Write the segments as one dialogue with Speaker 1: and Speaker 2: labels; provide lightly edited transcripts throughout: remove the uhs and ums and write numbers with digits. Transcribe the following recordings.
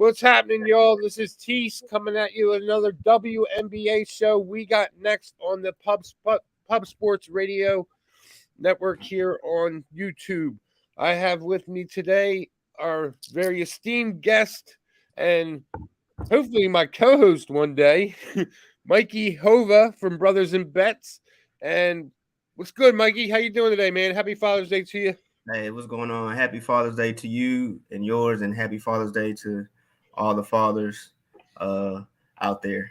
Speaker 1: What's happening, y'all? This is Teece coming at you with another WNBA show. We got next on the Pub Sports Radio Network here on YouTube. I have with me today our very esteemed guest and hopefully my co-host one day, Mikey Hova from Brothers and Bets. And what's good, Mikey? How you doing today, man? Happy Father's Day to you.
Speaker 2: Hey, what's going on? Happy Father's Day to you and yours, and happy Father's Day to all the fathers out there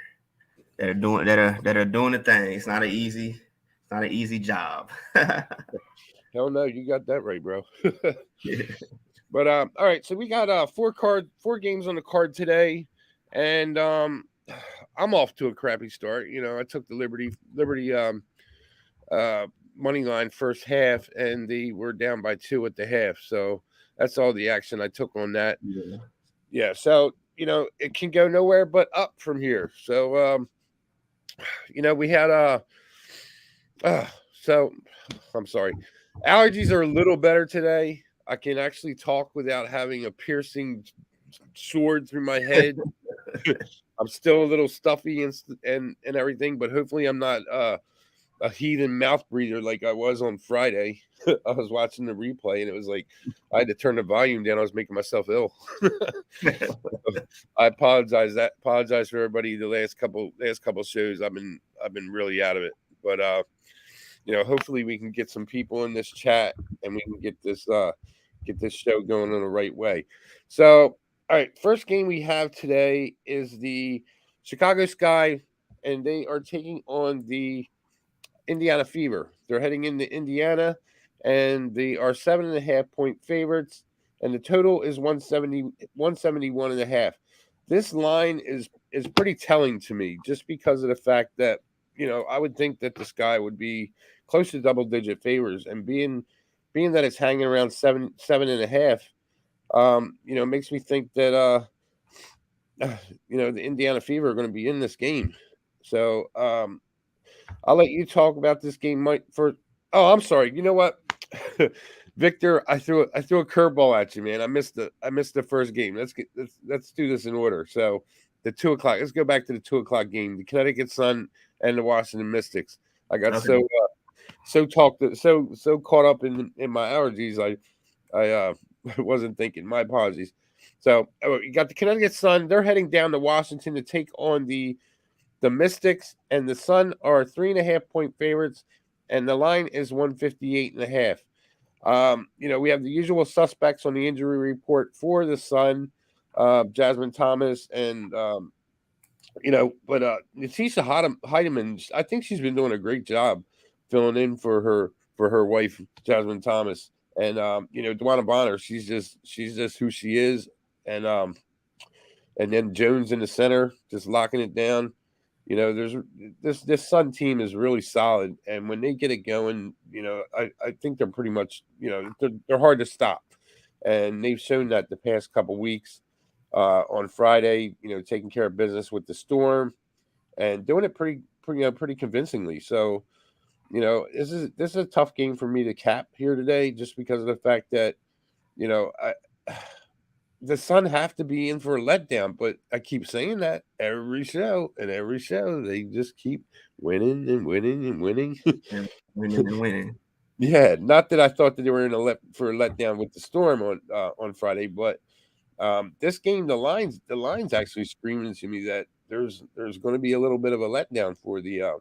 Speaker 2: that are doing the thing. It's not an easy job.
Speaker 1: Hell no, you got that right, bro.
Speaker 2: Yeah.
Speaker 1: But all right, so we got four games on the card today, and I'm off to a crappy start. You know, I took the Liberty money line first half, and they were down by 2 at the half. So that's all the action I took on that. Yeah. So you know, it can go nowhere but up from here. So you know, we had so I'm sorry. Allergies are a little better today. I can actually talk without having a piercing sword through my head. I'm still a little stuffy and everything, but hopefully I'm not a heathen mouth breather like I was on Friday. I was watching the replay and it was like I had to turn the volume down. I was making myself ill. I apologize for everybody. The last couple shows I've been really out of it. But you know, hopefully we can get some people in this chat and we can get this show going in the right way. So, all right, first game we have today is the Chicago Sky, and they are taking on the Indiana Fever. They're heading into Indiana, and they are 7.5 point favorites, and the total is 171.5. This line is pretty telling to me, just because of the fact that, you know, I would think that the Sky would be close to double-digit favors, and being that it's hanging around 7.5, you know, makes me think that you know, the Indiana Fever are going to be in this game. So I'll let you talk about this game, Mike. Oh, I'm sorry. You know what, Victor? I threw a curveball at you, man. I missed the first game. Let's do this in order. So the 2 o'clock. Let's go back to the 2 o'clock game. The Connecticut Sun and the Washington Mystics. I got so caught up in my allergies. I wasn't thinking. My apologies. So you got the Connecticut Sun. They're heading down to Washington to take on the Mystics, and the Sun are 3.5 point favorites, and the line is 158.5. You know, we have the usual suspects on the injury report for the Sun, Jasmine Thomas, and you know, but Natisha Heidemann, I think she's been doing a great job filling in for her wife, Jasmine Thomas, and you know, Dwana Bonner, she's just who she is, and then Jones in the center, just locking it down. You know, there's this Sun team is really solid, and when they get it going, you know, I think they're pretty much, you know, they're hard to stop, and they've shown that the past couple weeks. On Friday, you know, taking care of business with the Storm, and doing it pretty convincingly. So, you know, this is a tough game for me to cap here today, just because of the fact that, you know, the Sun have to be in for a letdown, but I keep saying that every show, they just keep winning and winning and winning.
Speaker 2: And winning.
Speaker 1: Yeah, not that I thought that they were for a letdown with the Storm on Friday, but this game, the lines actually screaming to me that there's going to be a little bit of a letdown for the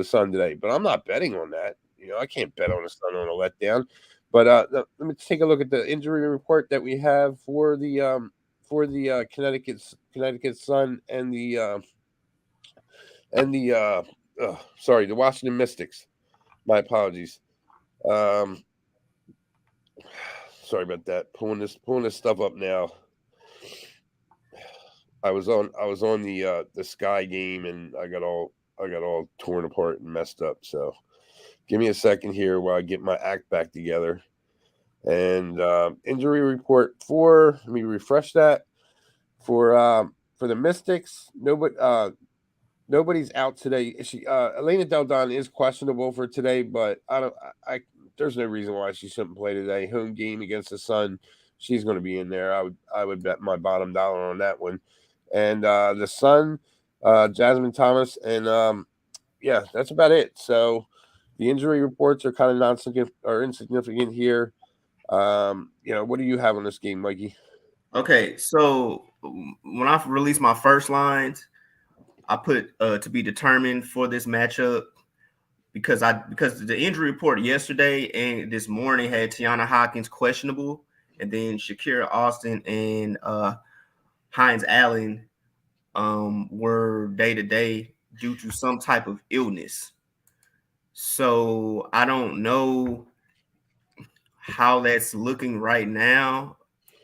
Speaker 1: Sun today, but I'm not betting on that. You know, I can't bet on the Sun on a letdown. But let me take a look at the injury report that we have for the Connecticut Sun and the Washington Mystics. My apologies. Sorry about that. Pulling this stuff up now. I was on the Sky game, and I got all torn apart and messed up. So give me a second here while I get my act back together. And injury report let me refresh that. For the Mystics, nobody's out today. Elena Del Don is questionable for today, but there's no reason why she shouldn't play today. Home game against the Sun. she's going to be in there. I would bet my bottom dollar on that one. And the Sun, Jasmine Thomas, and yeah, that's about it. So the injury reports are kind of insignificant here. What do you have on this game, Mikey?
Speaker 2: Okay, so when I released my first lines, I put to be determined for this matchup because the injury report yesterday and this morning had Tiana Hawkins questionable, and then Shakira Austin and Hines Allen were day to day due to some type of illness. So I don't know how that's looking right now.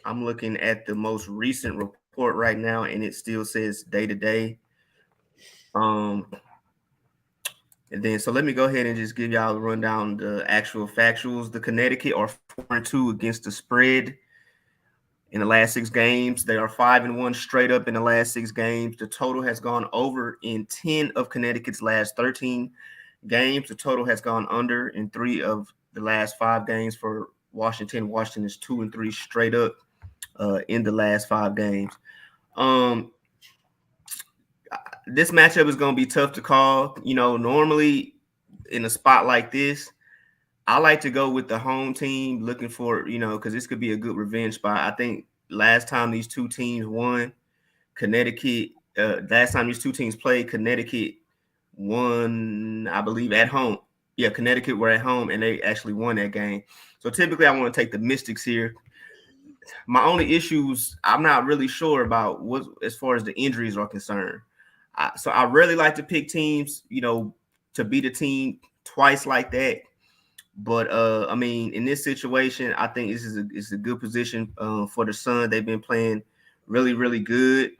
Speaker 2: I'm looking at the most recent report right now, and it still says day to day. Um, and then so let me go ahead and just give y'all a rundown the actual factuals. The Connecticut are 4-2 against the spread in the last 6 games. They are 5-1 straight up in the last 6 games. The total has gone over in 10 of Connecticut's last 13 games. The total has gone under in 3 of the last 5 games for Washington. Washington is 2-3 straight up in the last 5 games. This matchup is going to be tough to call. Normally in a spot like this, I like to go with the home team looking for, because this could be a good revenge spot. I think last time these two teams won, last time these two teams played, Connecticut won, I believe, at home. Yeah, Connecticut were at home, and they actually won that game. So typically I want to take the Mystics here. My only issues, I'm not really sure about what as far as the injuries are concerned. So I really like to pick teams, to beat a team twice like that. But I mean, in this situation, I think this is a good position for the Sun. They've been playing really, really good.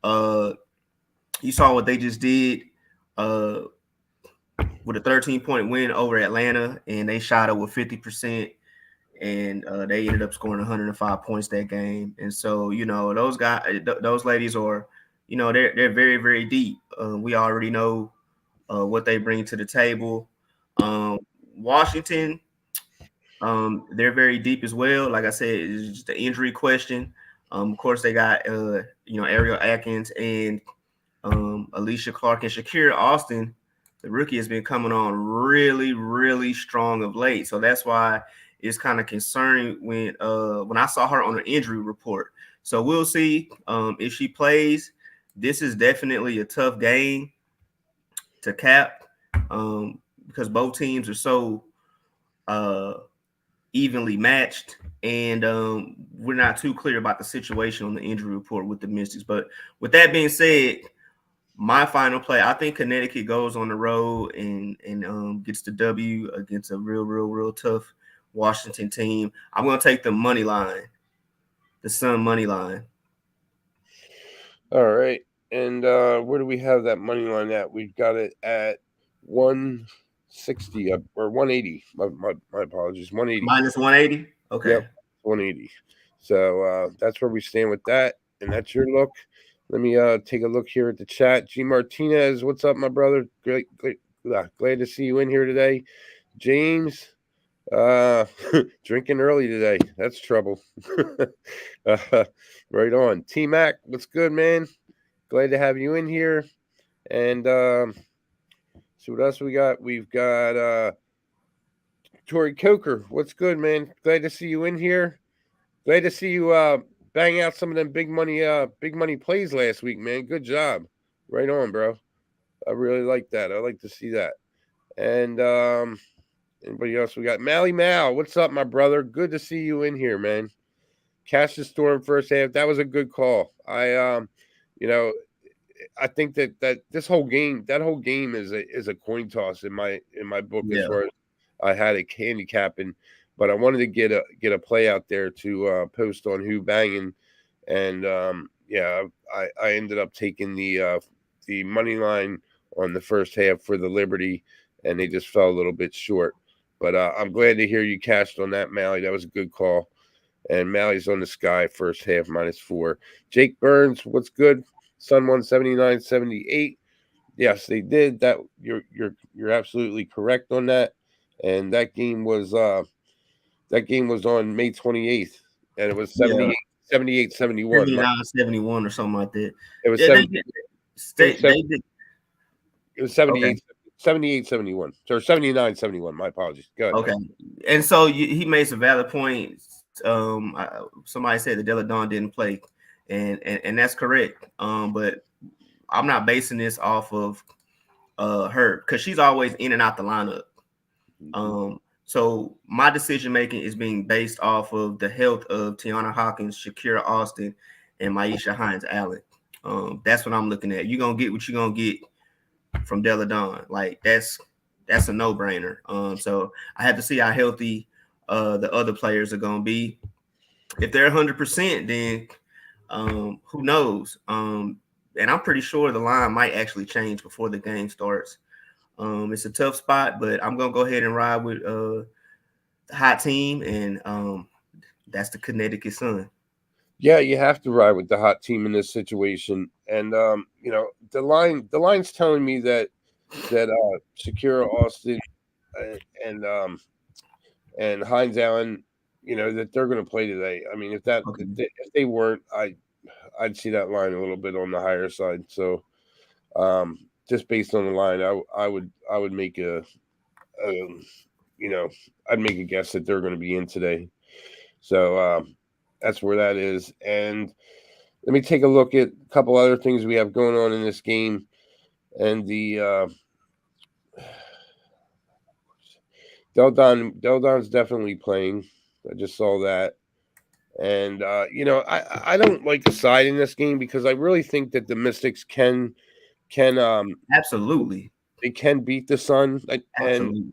Speaker 2: You saw what they just did with a 13-point win over Atlanta, and they shot over 50%, and they ended up scoring 105 points that game. And so, those guys, those ladies are, they're very, very deep. We already know what they bring to the table. Washington, they're very deep as well. Like I said, it's just the injury question. Of course, they got Ariel Atkins and Alicia Clark and Shakira Austin. The rookie has been coming on really, really strong of late. So that's why it's kind of concerning when I saw her on the injury report. So we'll see if she plays. This is definitely a tough game to cap because both teams are so evenly matched, and we're not too clear about the situation on the injury report with the Mystics. But with that being said, my final play, I think Connecticut goes on the road and gets the W against a real tough Washington team. I'm going to take the money line, the Sun money line.
Speaker 1: All right. And where do we have that money line at? We've got it at 160 or 180. My apologies. 180.
Speaker 2: Minus 180? Okay.
Speaker 1: Yep, 180. So that's where we stand with that. And that's your look. Let me take a look here at the chat. G Martinez, what's up, my brother? Glad to see you in here today. James, drinking early today. That's trouble. Right on. T Mac, what's good, man? Glad to have you in here. And see what else we got. We've got Tori Coker. What's good, man? Glad to see you in here. Glad to see you bang out some of them big money plays last week, man. Good job. Right on, bro. I really like that. I like to see that. And anybody else we got? Mally Mal, what's up, my brother? Good to see you in here, man. Catch the storm first half. That was a good call. I think that this whole game, is a coin toss in my book as far as I had it handicapping. But I wanted to get a play out there to post on who banging, and I ended up taking the money line on the first half for the Liberty, and they just fell a little bit short. But I'm glad to hear you cashed on that, Mally. That was a good call. And Mally's on the sky first half -4. Jake Burns, what's good? Sun 179.78. Yes, they did that. You're absolutely correct on that. And that game was on May 28th, and it was
Speaker 2: Yeah,
Speaker 1: 78, 71.
Speaker 2: 79-71 or something like that.
Speaker 1: It was
Speaker 2: Yeah, they
Speaker 1: 7.
Speaker 2: did.
Speaker 1: It was
Speaker 2: They did.
Speaker 1: It was
Speaker 2: Okay.
Speaker 1: 78, 71. Or 79, 71. My apologies. Go ahead,
Speaker 2: Okay.
Speaker 1: Mike.
Speaker 2: And so he made some valid points. Somebody said that Della Dawn didn't play, and that's correct. But I'm not basing this off of her because she's always in and out the lineup. So my decision making is being based off of the health of Tiana Hawkins, Shakira Austin, and Maisha Hines Allen. That's what I'm looking at. You're gonna get what you're gonna get from Della Dawn. Like that's a no-brainer. So I have to see how healthy the other players are gonna be. If they're 100%, then who knows? And I'm pretty sure the line might actually change before the game starts. It's a tough spot, but I'm gonna go ahead and ride with the hot team, and that's the Connecticut Sun.
Speaker 1: Yeah, you have to ride with the hot team in this situation, and the line's telling me that Shakira Austin and and Hines Allen, that they're going to play today. I mean,
Speaker 2: Okay.
Speaker 1: if they weren't, I'd see that line a little bit on the higher side. So, just based on the line, I would make I'd make a guess that they're going to be in today. So that's where that is. And let me take a look at a couple other things we have going on in this game. And the Deldon's definitely playing. I just saw that. And I don't like the side in this game because I really think that the Mystics can
Speaker 2: Absolutely.
Speaker 1: they can beat the Sun, and
Speaker 2: Absolutely.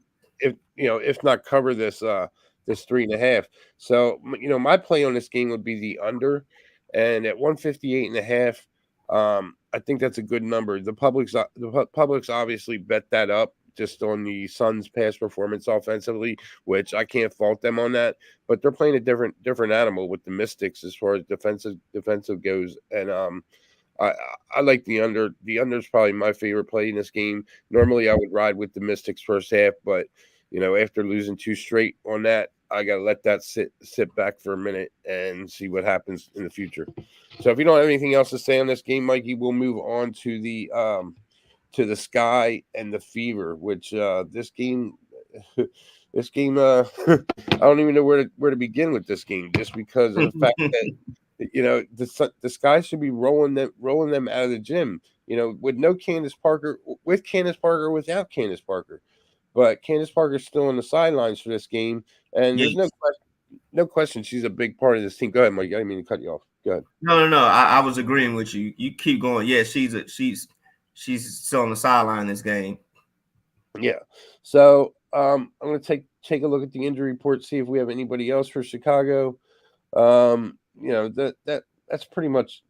Speaker 1: if not cover this 3.5. So my play on this game would be the under, and at 158.5, I think that's a good number. The public's obviously bet that up just on the Suns' past performance offensively, which I can't fault them on that. But they're playing a different animal with the Mystics as far as defensive goes, and I I like the under. The under is probably my favorite play in this game. Normally, I would ride with the Mystics first half, but after losing 2 straight on that, I got to let that sit back for a minute and see what happens in the future. So, if you don't have anything else to say on this game, Mikey, we'll move on to the Sky and the Fever, which this game. This game, I don't even know where to begin with this game, just because of the fact that the Sky should be rolling them out of the gym. With no Candace Parker, with Candace Parker, without Candace Parker, but Candace Parker's still on the sidelines for this game, and there's
Speaker 2: Yes.
Speaker 1: no question she's a big part of this team. Go ahead, Mike. I didn't mean to cut you off. Go ahead.
Speaker 2: No. I was agreeing with you. You keep going. Yeah, she's still on the sideline this game.
Speaker 1: Yeah. So I'm going to take a look at the injury report, see if we have anybody else for Chicago. That's pretty much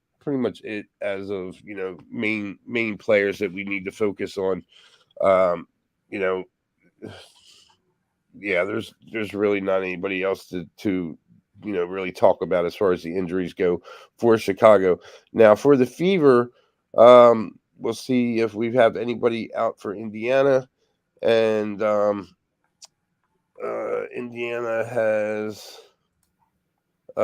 Speaker 1: it as of main players that we need to focus on. Yeah, there's really not anybody else to really talk about as far as the injuries go for Chicago. Now for the Fever, we'll see if we have anybody out for Indiana, and Indiana has.
Speaker 2: They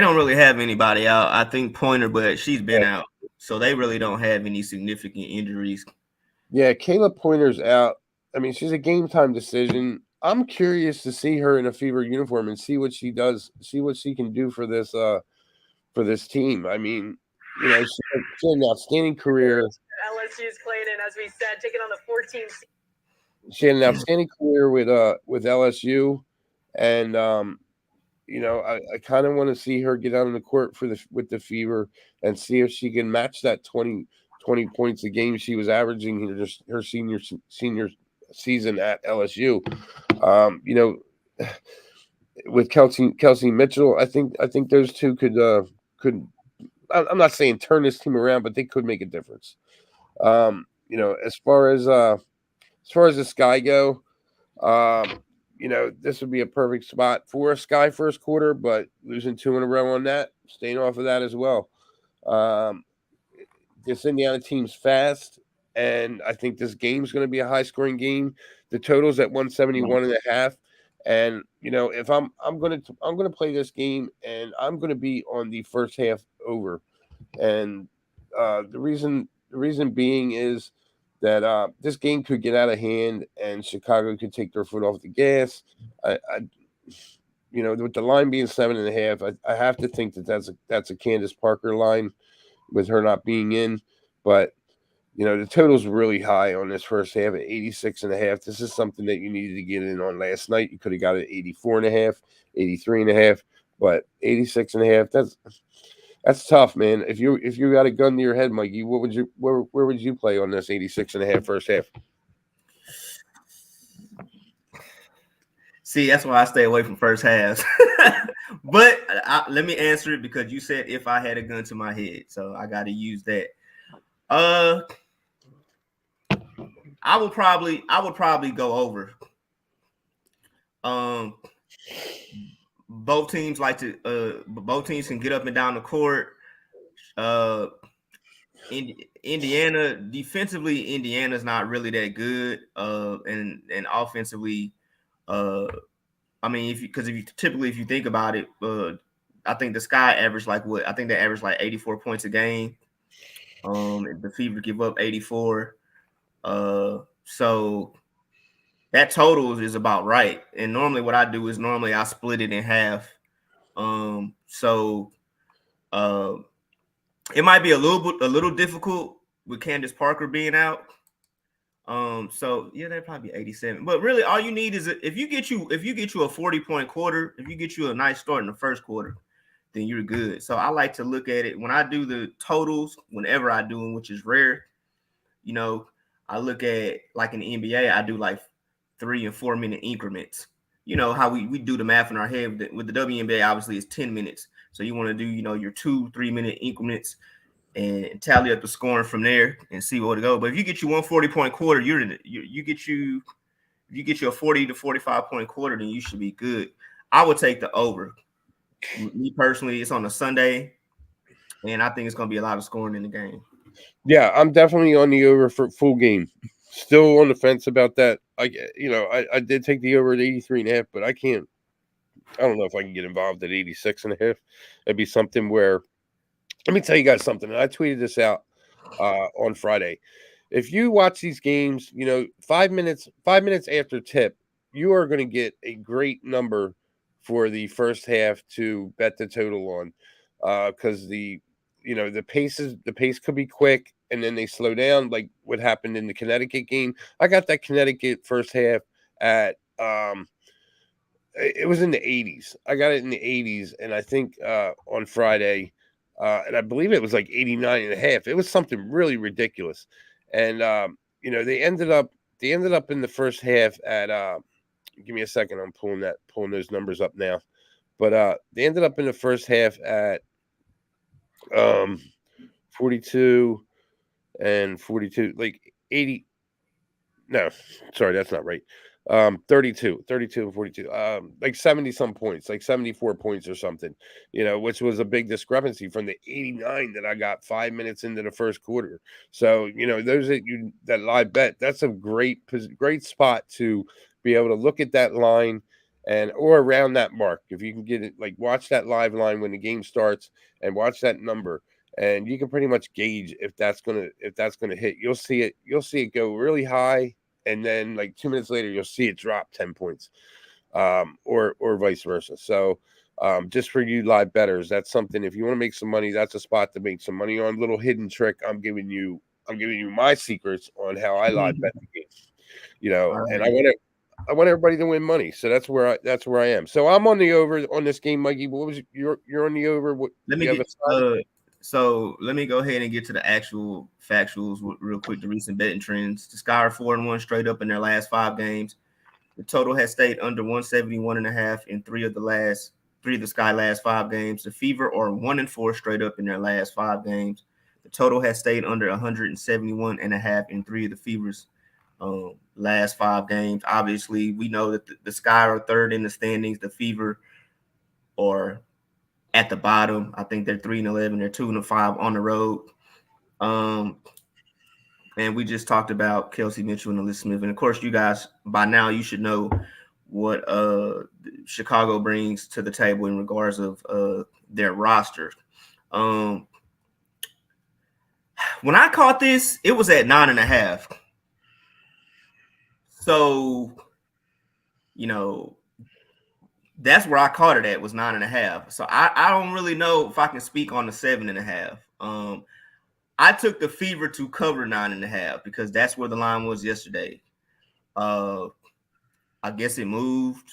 Speaker 2: don't really have anybody out. I think Pointer, but she's been
Speaker 1: Yeah.
Speaker 2: out, so they really don't have any significant injuries.
Speaker 1: Yeah, Kayla Pointer's out. I mean, she's a game time decision. I'm curious to see her in a Fever uniform and see what she does, see what she can do for this team. I mean, she had an outstanding career.
Speaker 3: LSU's Clayton, as we said, taking on the 14th.
Speaker 1: She had an outstanding career with LSU, and I kind of want to see her get out on the court with the Fever and see if she can match that 20 points a game she was averaging her senior season at LSU. With Kelsey Mitchell, I think those two could. I'm not saying turn this team around, but they could make a difference. As far as the Sky go, this would be a perfect spot for a Sky first quarter, but losing 2 in a row on that, staying off of that as well. This Indiana team's fast, and I think this game's going to be a high-scoring game. The total's at 171.5, And if I'm gonna play this game, and I'm gonna be on the first half over. And the reason being is that this game could get out of hand, and Chicago could take their foot off the gas. With the line being 7.5, I have to think that that's a Candace Parker line with her not being in. But the total's really high on this first half at 86.5. This is something that you needed to get in on last night. You could have got it 84.5, 83.5, but 86.5. That's tough, man. If you got a gun to your head, Mikey, where would you play on this 86.5 first half?
Speaker 2: See, that's why I stay away from first halves. But let me answer it, because you said if I had a gun to my head, so I got to use that. I would probably go over. Both teams both teams can get up and down the court. Indiana defensively, Indiana's not really that good. And offensively, I mean, if you think about it, I think the Sky averaged I think they averaged like 84 points a game. The Fever give up 84. So that total is about right. And normally what I do is I split it in half. So it might be a little difficult with Candace Parker being out. So yeah, that'd probably be 87. But really, all you need is if you get you a 40-point quarter, if you get you a nice start in the first quarter, then you're good. So I like to look at it when I do the totals. Whenever I do them, which is rare, I look at, like in the NBA, I do like 3 and 4 minute increments. You know how we do the math in our head. With the WNBA, obviously it's 10 minutes. So you want to do your 2-3 minute increments and tally up the scoring from there and see where to go. But if you get you 140-point quarter, you're in it. You get you a 40 to 45-point quarter, then you should be good. I would take the over. Me personally, it's on a Sunday, and I think it's going to be a lot of scoring in the game.
Speaker 1: Yeah, I'm definitely on the over for full game. Still on the fence about that. I did take the over at 83.5, but I don't know if I can get involved at 86.5. That'd be something where, let me tell you guys something. I tweeted this out on Friday. If you watch these games, 5 minutes after tip, you are going to get a great number for the first half to bet the total on, because the pace could be quick, and then they slow down, like what happened in the Connecticut game. I got that Connecticut first half at it was in the 80s. I got it in the 80s, and I think on Friday, and I believe it was like 89.5. It was something really ridiculous, and they ended up in the first half at give me a second. I'm pulling those numbers up now, but they ended up in the first half at 42 and 42, like 80. No, sorry, that's not right. 32 and 42, like 70 some points, like 74 points or something, which was a big discrepancy from the 89 that I got 5 minutes into the first quarter. So, those that live bet, that's a great spot to be able to look at that line or around that mark. If you can get it, like watch that live line when the game starts and watch that number, and you can pretty much gauge if that's gonna hit. You'll see it go really high, and then like 2 minutes later, you'll see it drop 10 points, or vice versa. So, just for you live bettors, that's something. If you want to make some money, that's a spot to make some money on. Little hidden trick. I'm giving you my secrets on how I live bet the game. And I want everybody to win money. So that's where I am. So I'm on the over on this game, Mikey. What was you're on the over? What,
Speaker 2: so let me go ahead and get to the actual factuals real quick. The recent betting trends. The Sky are 4-1 straight up in their last 5 games. The total has stayed under 171.5 in 3 of the Sky last 5 games. The Fever are 1-4 straight up in their last 5 games. The total has stayed under 171.5 in 3 of the Fever's last 5 games. Obviously, we know that the Sky are third in the standings. The Fever are at the bottom. I think they're 3-11. They're 2-5 on the road. And we just talked about Kelsey Mitchell and Alyssa Smith. And of course, you guys, by now, you should know what Chicago brings to the table in regards of their roster. When I caught this, it was at 9.5. So, that's where I caught it at, was 9.5. So I don't really know if I can speak on the 7.5. I took the Fever to cover 9.5 because that's where the line was yesterday. I guess it moved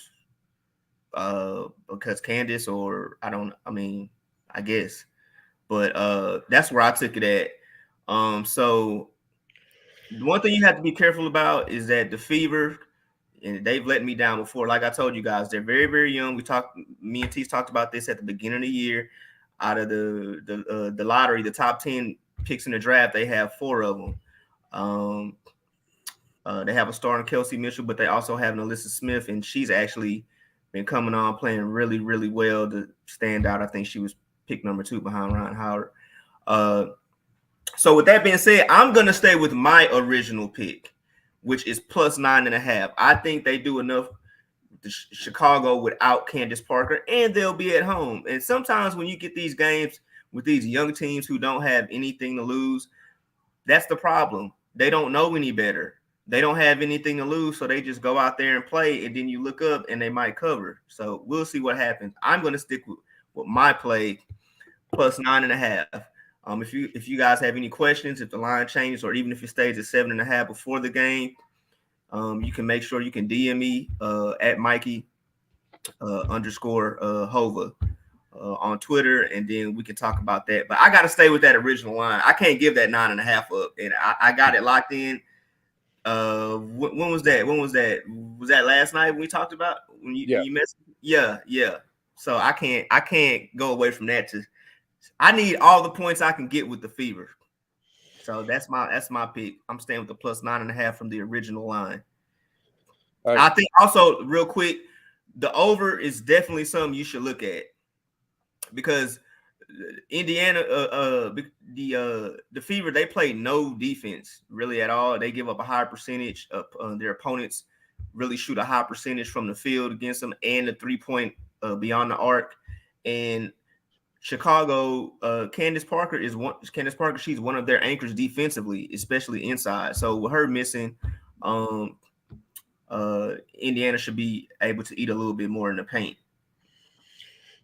Speaker 2: because Candace, I guess. But that's where I took it at. So the one thing you have to be careful about is that the Fever, and they've let me down before. Like I told you guys, they're very, very young. Me and Teece talked about this at the beginning of the year. Out of the lottery, the top 10 picks in the draft, they have 4 of them. They have a star in Kelsey Mitchell, but they also have an Alyssa Smith, and she's actually been coming on playing really, really well to stand out. I think she was pick number 2 behind Ryan Howard. So with that being said, I'm going to stay with my original pick, which is plus 9.5. I think they do enough to Chicago without Candace Parker, and they'll be at home. And sometimes when you get these games with these young teams who don't have anything to lose, that's the problem. They don't know any better. They don't have anything to lose, so they just go out there and play, and then you look up and they might cover. So we'll see what happens. I'm going to stick with my play plus 9.5. If you guys have any questions, if the line changes, or even if it stays at 7.5 before the game, you can make sure you can DM me at Mikey _ Hova on Twitter, and then we can talk about that. But I got to stay with that original line. I can't give that 9.5 up, and I got it locked in. When was that? Was that last night when we talked about when you messaged? Yeah. So I can't go away from that. I need all the points I can get with the Fever. So that's my pick. I'm staying with the plus 9.5 from the original line. Right. I think also, real quick, the over is definitely something you should look at, because Indiana, the Fever, they play no defense really at all. They give up a high percentage of their opponents really shoot a high percentage from the field against them, and the 3-point beyond the arc. And Chicago, Candace Parker, she's one of their anchors defensively, especially inside. So with her missing, Indiana should be able to eat a little bit more in the paint.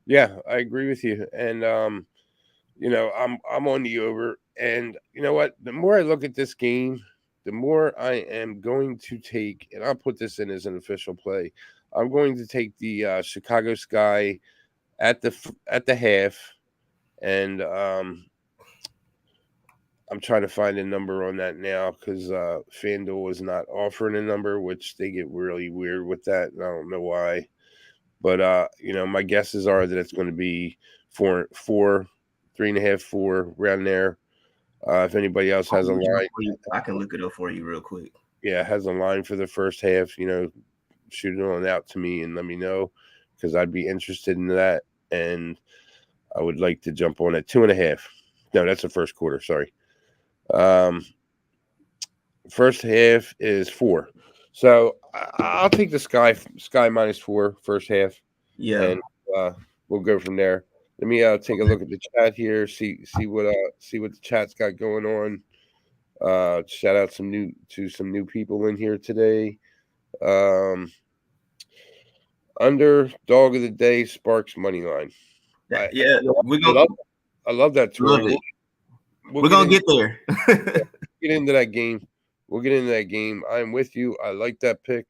Speaker 1: Yeah, I agree with you. And I'm on the over. And you know what? The more I look at this game, the more I am going to take, and I'll put this in as an official play, I'm going to take the Chicago Sky at the half, and I'm trying to find a number on that now because FanDuel is not offering a number, which they get really weird with that, and I don't know why. But my guesses are that it's going to be 4, 3.5, 4 around there. If anybody else has a line,
Speaker 2: I can look it up for you real quick.
Speaker 1: Yeah, has a line for the first half. Shoot it on out to me and let me know, because I'd be interested in that, and I would like to jump on at 2.5. No, that's the first quarter. Sorry. First half is 4. So I'll take the Sky -4 first half.
Speaker 2: Yeah,
Speaker 1: and we'll go from there. Let me take a look at the chat here. See what the chat's got going on. Shout out some new people in here today. Underdog of the day, Sparks money line.
Speaker 2: I
Speaker 1: love that tour.
Speaker 2: We're gonna get there.
Speaker 1: Get into that game. We'll get into that game. I'm with you. I like that pick,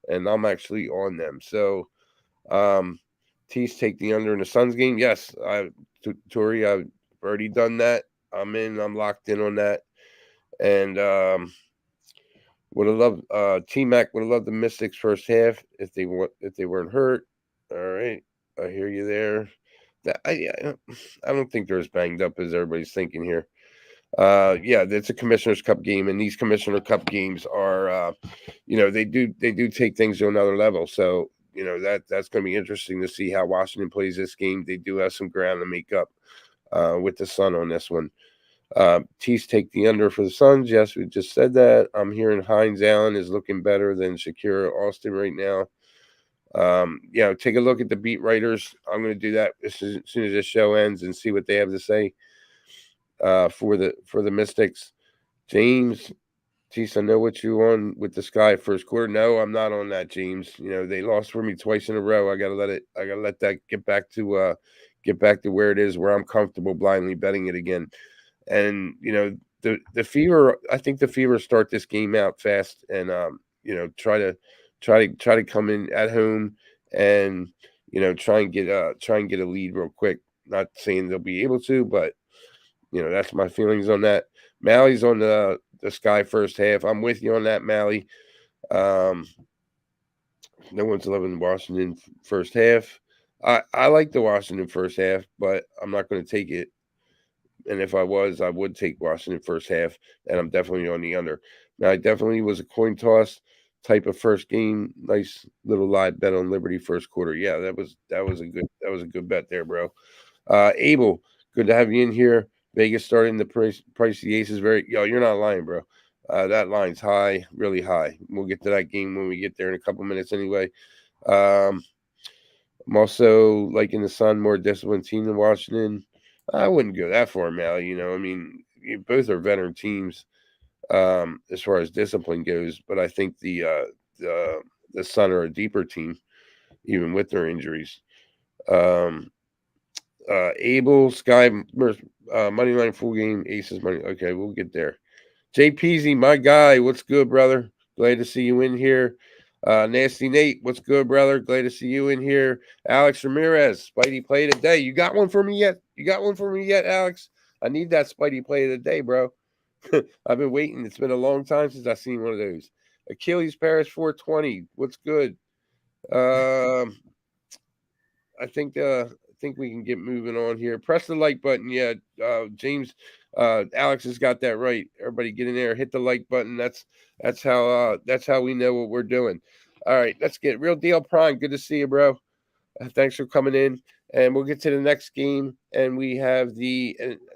Speaker 1: and I'm actually on them. So, Teece, take the under in the Suns game. Yes, Tori, I've already done that. I'm locked in on that. And would have loved T-Mac would have loved the Mystics first half if they weren't hurt. All right, I hear you there. I don't think they're as banged up as everybody's thinking here. It's a Commissioner's Cup game, and these Commissioner Cup games are, they do take things to another level. So that's going to be interesting to see how Washington plays this game. They do have some ground to make up with the Sun on this one. Teece, take the under for the Suns. Yes, we just said that. I'm hearing Hines Allen is looking better than Shakira Austin right now. Take a look at the beat writers. I'm going to do that as soon as this show ends and see what they have to say for the Mystics. James Teece, I know what you on with the Sky first quarter. No, I'm not on that, James. They lost for me twice in a row. I gotta let that get back to where it is, where I'm comfortable blindly betting it again. And the Fever, I think the Fever start this game out fast and try to come in at home and try and get a lead real quick. Not saying they'll be able to, but that's my feelings on that. Mally's on the Sky first half. I'm with you on that, Mally. No one's loving Washington first half. I like the Washington first half, but I'm not going to take it. And if I was, I would take Washington first half, and I'm definitely on the under. Now, I definitely was a coin toss type of first game. Nice little live bet on Liberty first quarter. Yeah, that was a good bet there, bro. Abel, good to have you in here. Vegas starting the price the aces you're not lying, bro. That line's high, really high. We'll get to that game when we get there in a couple minutes anyway. I'm also liking the Sun, more disciplined team than Washington. I wouldn't go that far, Mal. You both are veteran teams as far as discipline goes, but I think the Sun are a deeper team, even with their injuries. Abel, Sky, money line full game, aces money. Okay, we'll get there. JPZ, my guy, what's good, brother? Glad to see you in here. Nasty Nate, what's good, brother? Glad to see you in here. Alex Ramirez, Spidey play today. You got one for me yet? Alex? I need that Spidey play of the day, bro. I've been waiting. It's been a long time since I've seen one of those. Achilles Paris 420. What's good? I think we can get moving on here. Press the like button. Yeah, James, Alex has got that right. Everybody get in there, hit the like button. That's how we know what we're doing. All right, let's get Real Deal Prime. Good to see you, bro. Thanks for coming in, and we'll get to the next game. And we have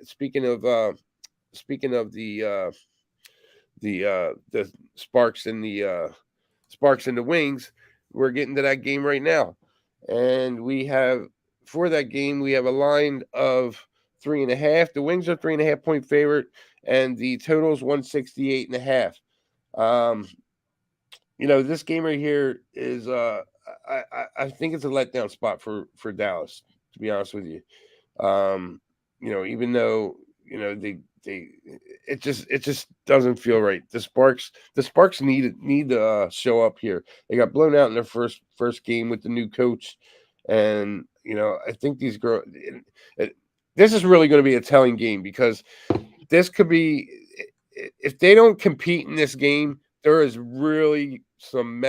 Speaker 1: speaking of the Sparks and the Wings. We're getting to that game right now, and we have. For that game, we have a line of 3.5. The Wings are 3.5 point favorite, and the total is 168.5. This game right here is I think it's a letdown spot for Dallas, to be honest with you. Even though it just doesn't feel right. The Sparks need to show up here. They got blown out in their first game with the new coach, and I think these girls. This is really going to be a telling game because this could be, if they don't compete in this game, there is really some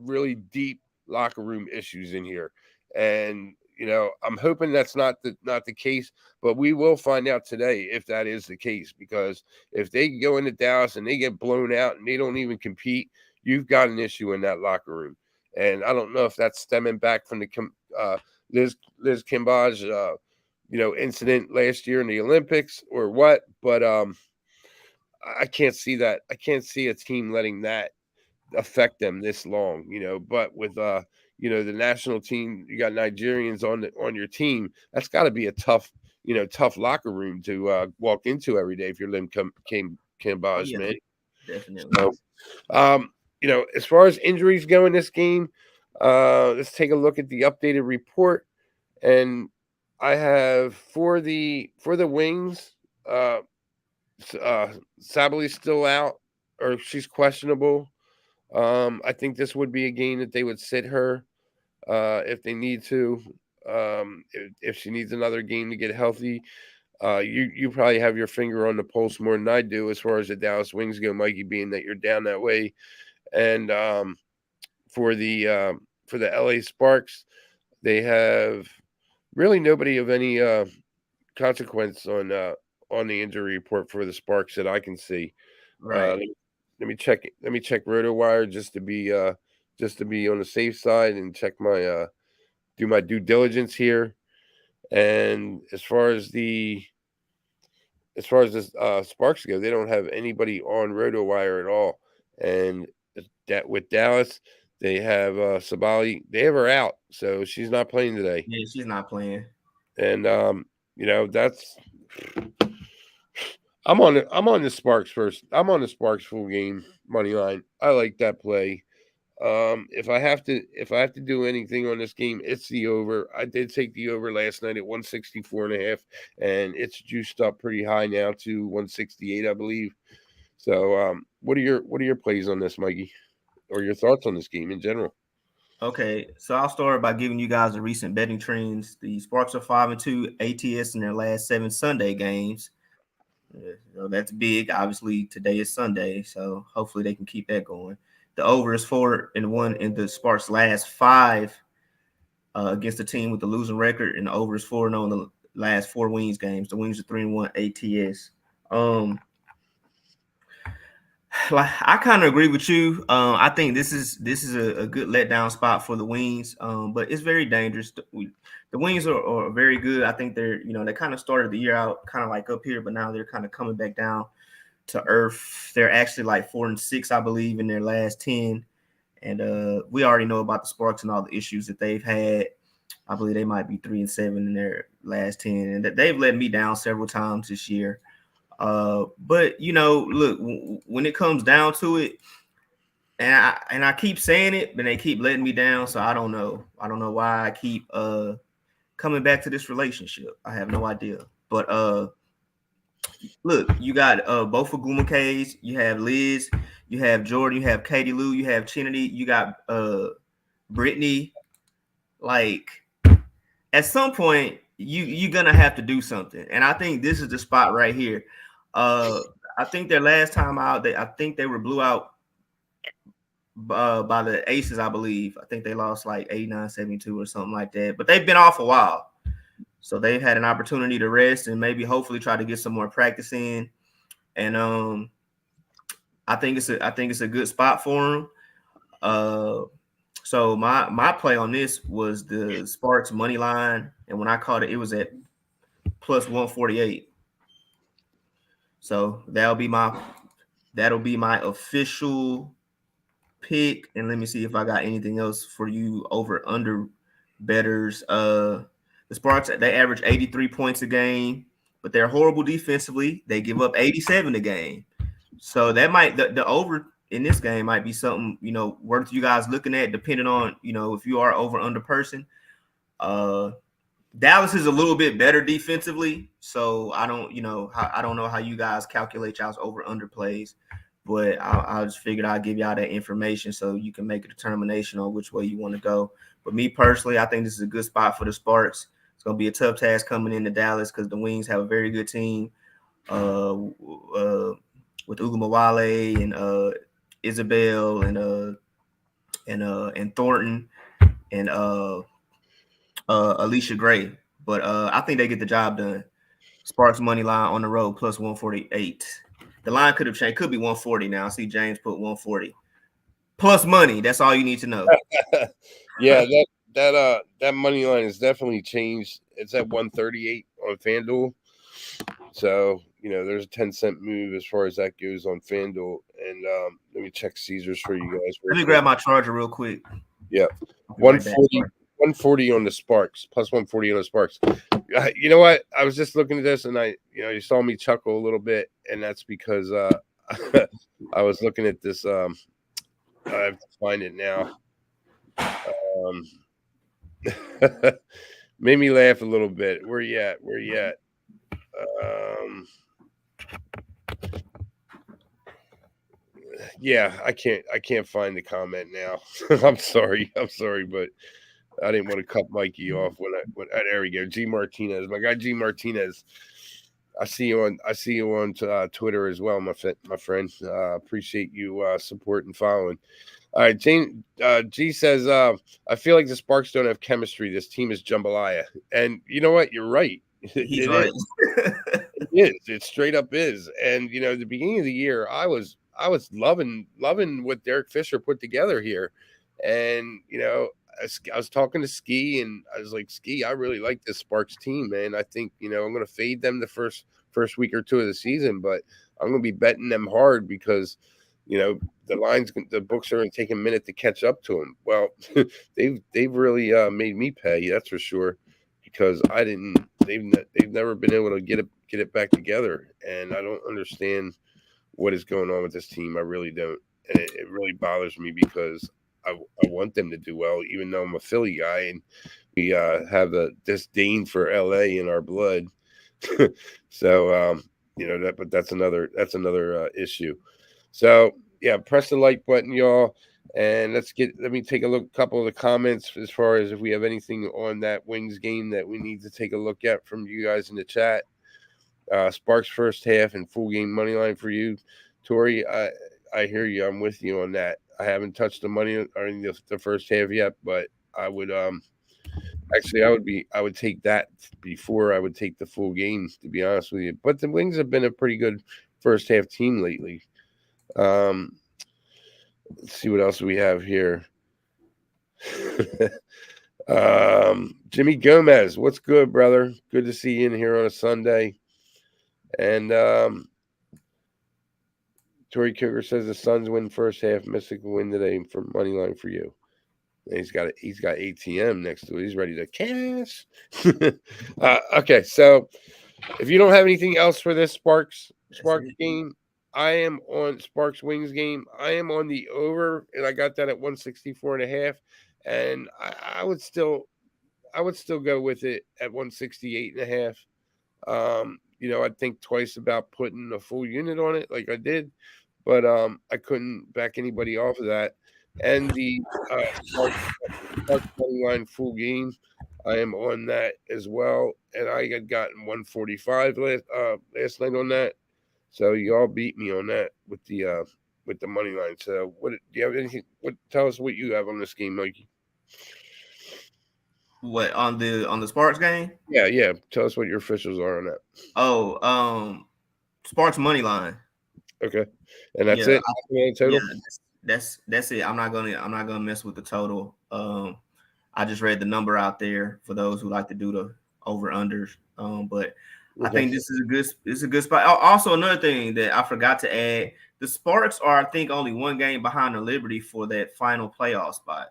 Speaker 1: really deep locker room issues in here, and I'm hoping that's not the case, but we will find out today if that is the case, because if they go into Dallas and they get blown out and they don't even compete, you've got an issue in that locker room. And I don't know if that's stemming back from the Liz Kimball's incident last year in the Olympics or what, but I can't see that. I can't see a team letting that affect them this long, but with the national team, you got Nigerians on your team. That's got to be a tough locker room to walk into every day if you're Lim Kimball's,
Speaker 2: yeah,
Speaker 1: man.
Speaker 2: Definitely.
Speaker 1: So, as far as injuries go in this game, let's take a look at the updated report. And I have for the Wings, Sabely's still out, or she's questionable. I think this would be a game that they would sit her if they need to. If she needs another game to get healthy, you probably have your finger on the pulse more than I do as far as the Dallas Wings go, Mikey, being that you're down that way. And for the LA Sparks, they have really nobody of any consequence on the injury report for the Sparks that I can see.
Speaker 2: Right.
Speaker 1: Let me check RotoWire just to be on the safe side and check my do my due diligence here. And as far as the Sparks go, they don't have anybody on RotoWire at all. And that with Dallas, They have Sabali. They have her out, so she's not playing today.
Speaker 2: Yeah, she's not playing.
Speaker 1: And that's I'm on the Sparks first. I'm on the Sparks full game money line. I like that play. If I have to do anything on this game, it's the over. I did take the over last night at 164.5, and it's juiced up pretty high now to 168, I believe. So, what are your plays on this, Mikey, or your thoughts on this game in general?
Speaker 2: Okay, so I'll start by giving you guys the recent betting trends. The Sparks are 5-2 ATS in their last 7 Sunday games. So that's big. Obviously, today is Sunday, so hopefully they can keep that going. The over is 4-1 in the Sparks' last 5 against a team with a losing record, and the over is 4-0 in the last 4 Wings games. The Wings are 3-1 ATS. Like, I kind of agree with you. I think this is a good letdown spot for the Wings, but it's very dangerous. The Wings are very good. I think they kind of started the year out kind of like up here, but now they're kind of coming back down to earth. They're actually like 4-6, I believe, in their last 10. And we already know about the Sparks and all the issues that they've had. I believe they might be 3-7 in their last 10, and they've let me down several times this year. But look, when it comes down to it, and I keep saying it, but they keep letting me down. So I don't know why I keep coming back to this relationship. I have no idea. But look, you got both of Gumakays, you have Liz, you have Jordan, you have Katie Lou, you have Trinity, you got Brittany. Like, at some point, you're gonna have to do something, and I think this is the spot right here. I think their last time out, I think they were blew out by the Aces, I believe. I think they lost like 89-72 or something like that. But they've been off a while, so they've had an opportunity to rest and maybe hopefully try to get some more practice in. And I think it's a good spot for them. So my play on this was the Sparks money line, and when I caught it, it was at plus 148. So that'll be my official pick. And let me see if I got anything else for you over under betters. The Sparks, they average 83 points a game, but they're horrible defensively. They give up 87 a game. So that might the over in this game might be something worth you guys looking at, depending on if you are over under person. Dallas is a little bit better defensively, so I don't know how you guys calculate y'all's over under plays, but I just figured I'd give y'all that information so you can make a determination on which way you want to go. But me personally, I think this is a good spot for the Sparks. It's going to be a tough task coming into Dallas because the Wings have a very good team with Ugamawale and Isabel and Thornton and Alicia Gray, but I think they get the job done. Sparks money line on the road plus 148. The line could have changed, could be 140 now. I see James put 140 plus money. That's all you need to know.
Speaker 1: Yeah, that money line has definitely changed. It's at 138 on FanDuel, so there's a 10-cent move as far as that goes on FanDuel. And let me check Caesars for you guys.
Speaker 2: Let me grab my charger real quick.
Speaker 1: Yeah, 140 on the Sparks, plus 140 on the Sparks. You know what? I was just looking at this, and you saw me chuckle a little bit, and that's because I was looking at this. I have to find it now. Made me laugh a little bit. Where you at? Yeah, I can't find the comment now. I'm sorry, but I didn't want to cut Mikey off when there we go. G Martinez, my guy G Martinez. I see you on Twitter as well, my friend. Appreciate you support and following. All right, G says, I feel like the Sparks don't have chemistry. This team is jambalaya, and you know what? You're right.
Speaker 2: He's right.
Speaker 1: It is. It straight up is. And at the beginning of the year, I was loving what Derek Fisher put together here, and I was talking to Ski, and I was like, Ski, I really like this Sparks team, man. I think I'm going to fade them the first week or two of the season, but I'm going to be betting them hard because the books are going to take a minute to catch up to them. Well, they've really made me pay, that's for sure, because I didn't. They've never been able to get it back together, and I don't understand what is going on with this team. I really don't, and it really bothers me because I want them to do well, even though I'm a Philly guy and we have a disdain for LA in our blood. So but that's another issue. So yeah, press the like button, y'all, and let me take a look. Couple of the comments as far as if we have anything on that Wings game that we need to take a look at from you guys in the chat. Sparks first half and full game money line for you, Tori. I hear you. I'm with you on that. I haven't touched the money or the first half yet, but I would actually I would take that before I would take the full game, to be honest with you. But the Wings have been a pretty good first half team lately. Let's see what else we have here. Jimmy Gomez, what's good, brother? Good to see you in here on a Sunday. And Tori Cougar says the Suns win first half. Mystic win today for money line for you. And he's got ATM next to it. He's ready to cash. Okay, so if you don't have anything else for this Sparks game, I am on Sparks Wings game. I am on the over, and I got that at 164.5. And I would still go with it at 168.5. I'd think twice about putting a full unit on it like I did, but I couldn't back anybody off of that. And the Sparks money line full game, I am on that as well, and I had gotten 145 last night on that. So y'all beat me on that with the money line. So what do you have anything? Tell us what you have on this game, Mikey.
Speaker 2: What on the Sparks game?
Speaker 1: Yeah. Tell us what your officials are on that.
Speaker 2: Oh, Sparks money line.
Speaker 1: Okay, and that's it.
Speaker 2: Yeah, that's it. I'm not gonna mess with the total. I just read the number out there for those who like to do the over unders. But okay. I think this is a good spot. Also, another thing that I forgot to add: the Sparks are, I think, only one game behind the Liberty for that final playoff spot.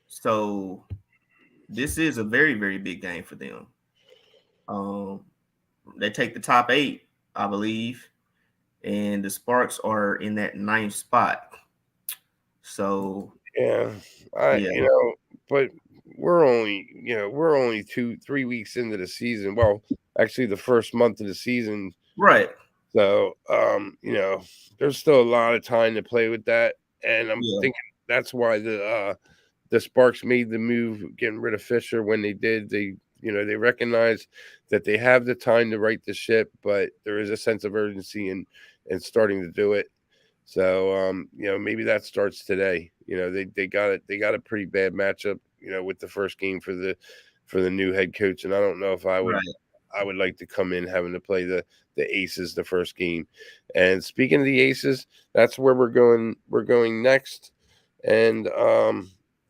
Speaker 2: So this is a very, very big game for them. They take the top 8, I believe, and the Sparks are in that 9th spot. So
Speaker 1: but we're only 2-3 weeks into the season. Well, actually, the first month of the season,
Speaker 2: right?
Speaker 1: So there's still a lot of time to play with that, and I'm thinking that's why the Sparks made the move, getting rid of Fisher when they did. They recognize that they have the time to right the ship, but there is a sense of urgency in starting to do it. So maybe that starts today. They got a pretty bad matchup, with the first game for the new head coach, and I don't know if I would. Right. I would like to come in having to play the Aces the first game. And speaking of the Aces, that's where we're going. We're going next, and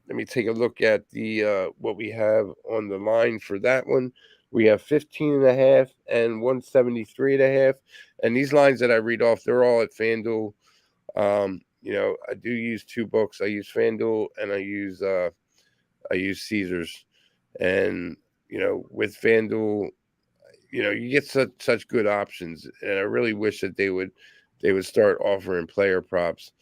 Speaker 1: let me take a look at the what we have on the line for that one. We have 15.5 and 173.5. And these lines that I read off, they're all at FanDuel. I do use 2 books. I use FanDuel and I use Caesars. And with FanDuel, you get such good options, and I really wish that they would start offering player props.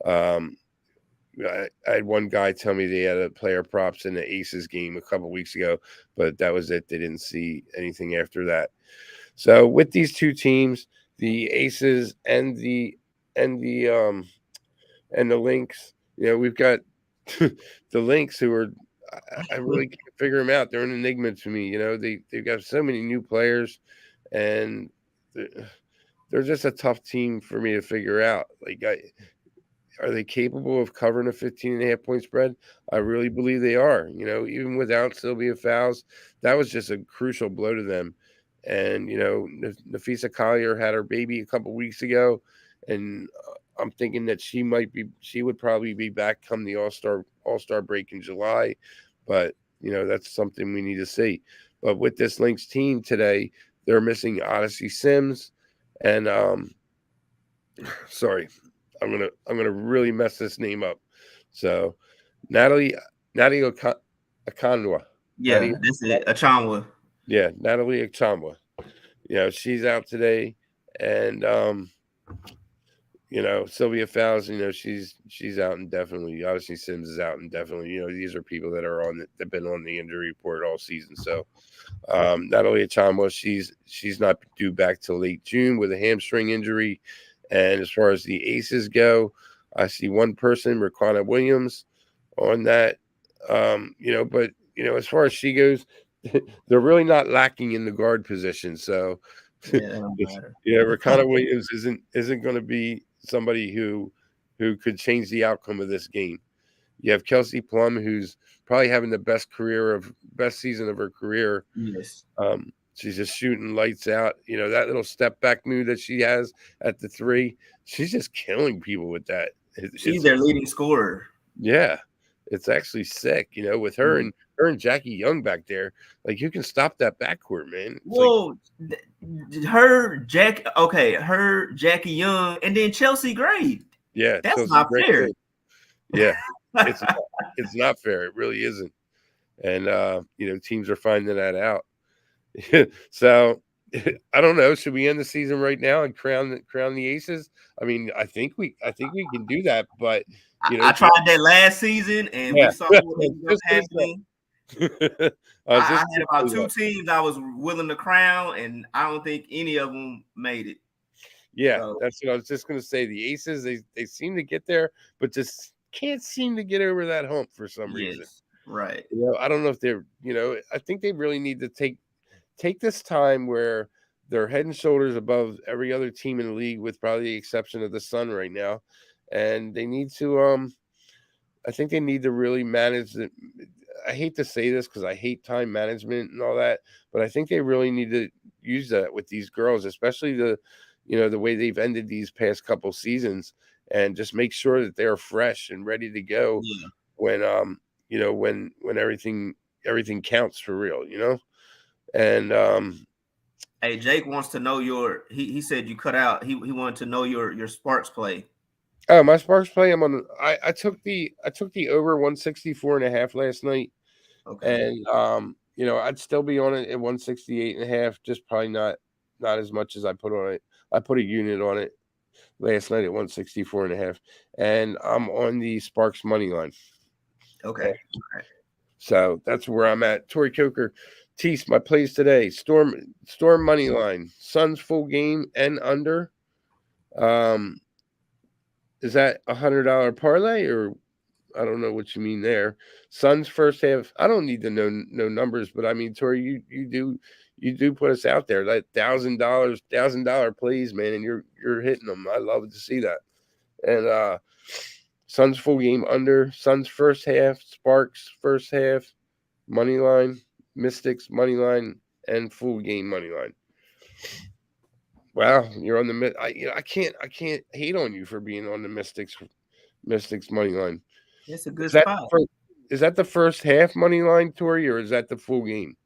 Speaker 1: I had one guy tell me they had a player props in the Aces game a couple weeks ago, but that was it. They didn't see anything after that. So with these 2 teams, the Aces and the Lynx, we've got the Lynx, who are, I really can't figure them out. They're an enigma to me. They've got so many new players, and they're just a tough team for me to figure out. Are they capable of covering a 15.5 point spread? I really believe they are. Even without Sylvia Fowles, that was just a crucial blow to them. And Nafisa Collier had her baby a couple weeks ago, and I'm thinking that she would probably be back come the All-Star break in July, but that's something we need to see. But with this Lynx team today, they're missing Odyssey Sims, and Sorry, I'm gonna really mess this name up. So, Natalie Akanwa.
Speaker 2: Yeah, that's it. Achanwa.
Speaker 1: Yeah, Natalie Akanwa. She's out today, and Sylvia Fowles, she's out indefinitely. Obviously, Sims is out indefinitely. These are people that are they've been on the injury report all season. So, Natalie Akanwa, she's not due back till late June with a hamstring injury. And as far as the aces go, I see one person, Rakana Williams, on that. But as far as she goes, they're really not lacking in the guard position. So
Speaker 2: Yeah, that don't matter.
Speaker 1: Rakana Williams isn't going to be somebody who could change the outcome of this game. You have Kelsey Plum, who's probably having the best season of her career.
Speaker 2: Yes.
Speaker 1: She's just shooting lights out. That little step back move that she has at the three, she's just killing people with that.
Speaker 2: She's their leading scorer.
Speaker 1: Yeah, it's actually sick. With her and Jackie Young back there, like who can stop that backcourt, man?
Speaker 2: Her Jackie Young, and then Chelsea Gray.
Speaker 1: Yeah,
Speaker 2: that's
Speaker 1: Chelsea
Speaker 2: not
Speaker 1: Gray
Speaker 2: fair.
Speaker 1: Too. Yeah, it's not fair. It really isn't. And teams are finding that out. So I don't know. Should we end the season right now and crown the aces? I mean, I think we can do that. But
Speaker 2: I tried that last season, and we saw what ended up happening. I had about 2 teams I was willing to crown, and I don't think any of them made it.
Speaker 1: Yeah, that's what I was just going to say. The aces, they seem to get there, but just can't seem to get over that hump for some reason.
Speaker 2: Right.
Speaker 1: I don't know if they're. I think they really need to take this time where they're head and shoulders above every other team in the league, with probably the exception of the Sun right now, and they need to. I think they need to really manage it. I hate to say this because I hate time management and all that, but I think they really need to use that with these girls, especially the way they've ended these past couple seasons, and just make sure that they're fresh and ready to go when when everything counts for real, And
Speaker 2: hey, Jake wants to know he said you cut out. He wanted to know your Sparks play.
Speaker 1: Oh, my Sparks play. I took the over 164.5 last night.
Speaker 2: Okay.
Speaker 1: And I'd still be on it at 168.5, just probably not as much as I put on it. I put a unit on it last night at 164.5, and I'm on the Sparks money line.
Speaker 2: Okay.
Speaker 1: So that's where I'm at. Tori Coker, Teece, my plays today. Storm money line. Suns full game and under. Is that $100 parlay, or I don't know what you mean there. Suns first half. I don't need to know numbers, but I mean, Tori, you do put us out there. That $1,000 plays, man, and you're hitting them. I love to see that. And Suns full game under. Suns first half. Sparks first half. Money line. Mystics money line and full game money line. Wow, you're on the I can't hate on you for being on the Mystics money line.
Speaker 2: It's a good spot.
Speaker 1: Is that the first half money line, Tori, or is that the full game?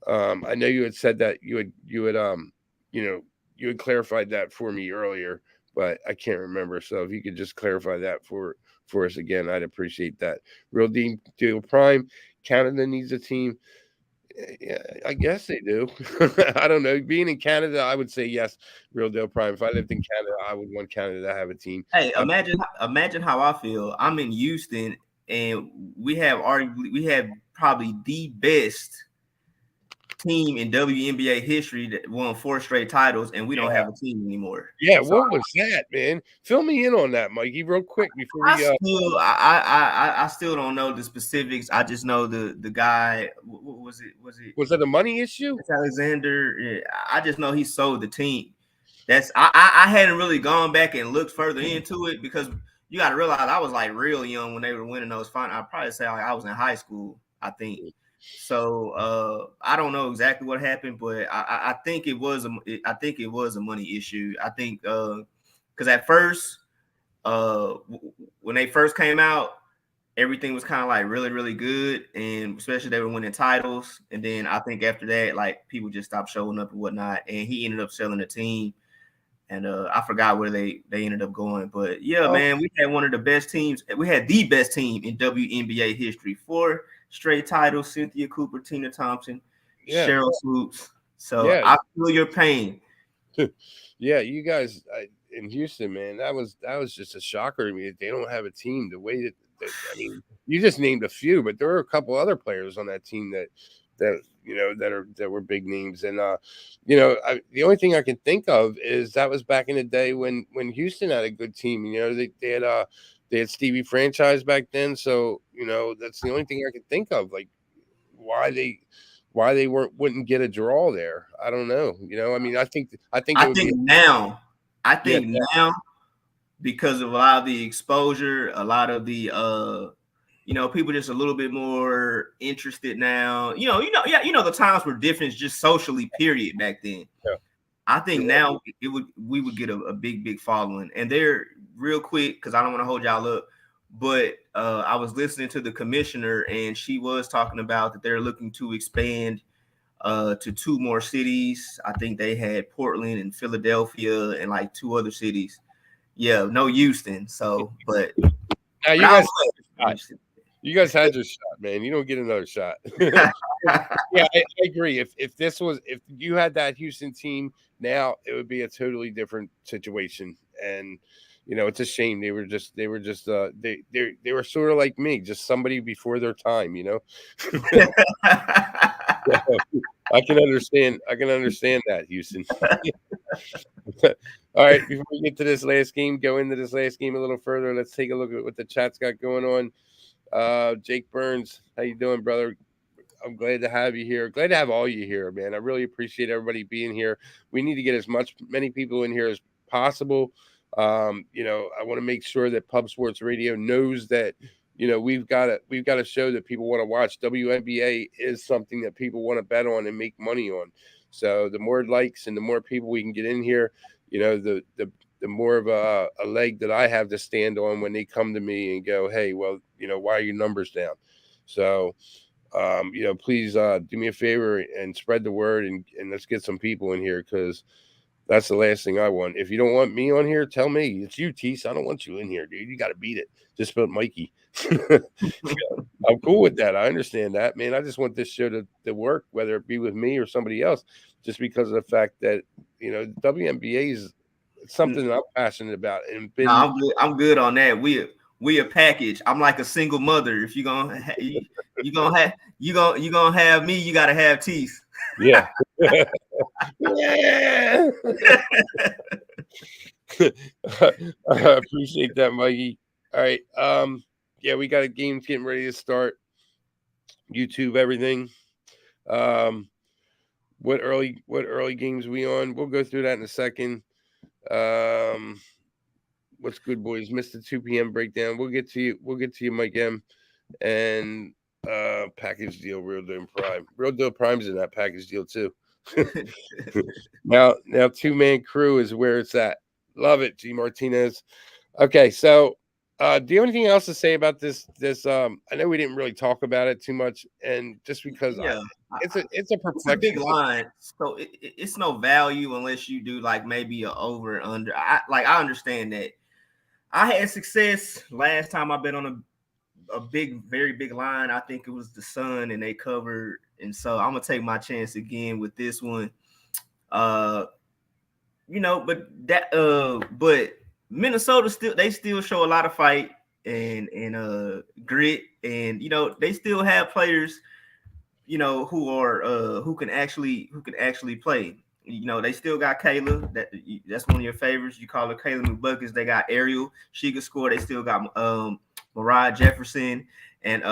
Speaker 1: I know you had said that you had clarified that for me earlier, but I can't remember. So if you could just clarify that for us again, I'd appreciate that. Real deal prime. Canada needs a team. Yeah, I guess they do. I don't know. Being in Canada, I would say yes. Real deal prime. If I lived in Canada, I would want Canada to have a team.
Speaker 2: Hey, imagine how I feel. I'm in Houston, and we have probably the best team in WNBA history that won 4 straight titles, and we don't have a team anymore.
Speaker 1: Yeah, so what was that, man? Fill me in on that, Mikey, real quick before we.
Speaker 2: I still don't know the specifics. I just know the guy. What was it?
Speaker 1: Was it a money issue?
Speaker 2: It's Alexander. Yeah, I just know he sold the team. I hadn't really gone back and looked further into it, because you got to realize I was like real young when they were winning those finals. I'd probably say I was in high school, I think. So I don't know exactly what happened, but I think it was a money issue. I think because at first when they first came out, everything was kind of like really, really good, and especially they were winning titles. And then I think after that, like, people just stopped showing up and whatnot, and he ended up selling the team and I forgot where they ended up going. But yeah, man, we had one of the best teams. We had the best team in WNBA history. 4 straight titles: Cynthia Cooper, Tina Thompson, Cheryl Swoops. So I feel your pain.
Speaker 1: Yeah, you guys in Houston, man, that was just a shocker to me that they don't have a team. The way that I mean, you just named a few, but there were a couple other players on that team that that were big names. And the only thing I can think of is that was back in the day when Houston had a good team. They had Stevie Franchise back then, so that's the only thing I can think of, like why they wouldn't get a draw there. I don't know. I mean, I think
Speaker 2: now because of a lot of the exposure, a lot of the people just a little bit more interested now. The times were different, just socially, period, back then.
Speaker 1: Yeah.
Speaker 2: I think now we would get a big following. And they're real quick, because I don't want to hold y'all up, but I was listening to the commissioner, and she was talking about that they're looking to expand to 2 more cities. I think they had Portland and Philadelphia and like 2 other cities. Yeah, no Houston. So, but
Speaker 1: now you guys had your shot, man. You don't get another shot. Yeah, I agree. If you had that Houston team now, it would be a totally different situation. And it's a shame they were sort of like me, just somebody before their time. I can understand that, Houston. All right, before we get to this last game, go into this last game a little further. Let's take a look at what the chat's got going on. Jake Burns, how you doing, brother? I'm glad to have you here. Glad to have all you here, man. I really appreciate everybody being here. We need to get many people in here as possible. I want to make sure that Pub Sports Radio knows that we've got a show that people want to watch. WNBA is something that people want to bet on and make money on. So the more likes and the more people we can get in here, the more of a leg that I have to stand on when they come to me and go, hey, well, why are your numbers down? So, please do me a favor and spread the word and let's get some people in here, because that's the last thing I want. If you don't want me on here, tell me. It's you, Teece. I don't want you in here, dude. You got to beat it. Just put Mikey. I'm cool with that. I understand that, man. I just want this show to work, whether it be with me or somebody else, just because of the fact that, WNBA is something that I'm passionate about. And
Speaker 2: I'm good on that. We a package. I'm like a single mother. If you're gonna have me, you gotta have Teece.
Speaker 1: Yeah. Yeah. I appreciate that, Mikey. All right. Yeah, we got a game getting ready to start. YouTube, everything. What early games we on? We'll go through that in a second. What's good, boys? Missed the 2 p.m. breakdown. We'll get to you, Mike M. And package deal, Real Deal Prime. Real Deal Prime's in that package deal too. Now 2-man crew is where it's at. Love it, G Martinez. Okay, so do you have anything else to say about this? I know we didn't really talk about it too much, and just because it's a
Speaker 2: big line, so it's no value unless you do like maybe a over and under. I understand that. I had success last time I bet on a very big line. I think it was the Sun, and they covered, and so I'm gonna take my chance again with this one. But Minnesota still show a lot of fight and grit, and they still have players, who can actually play. They still got Kayla. That's one of your favorites. You call her Kayla McBuckets. They got Ariel. She can score. They still got Mariah Jefferson and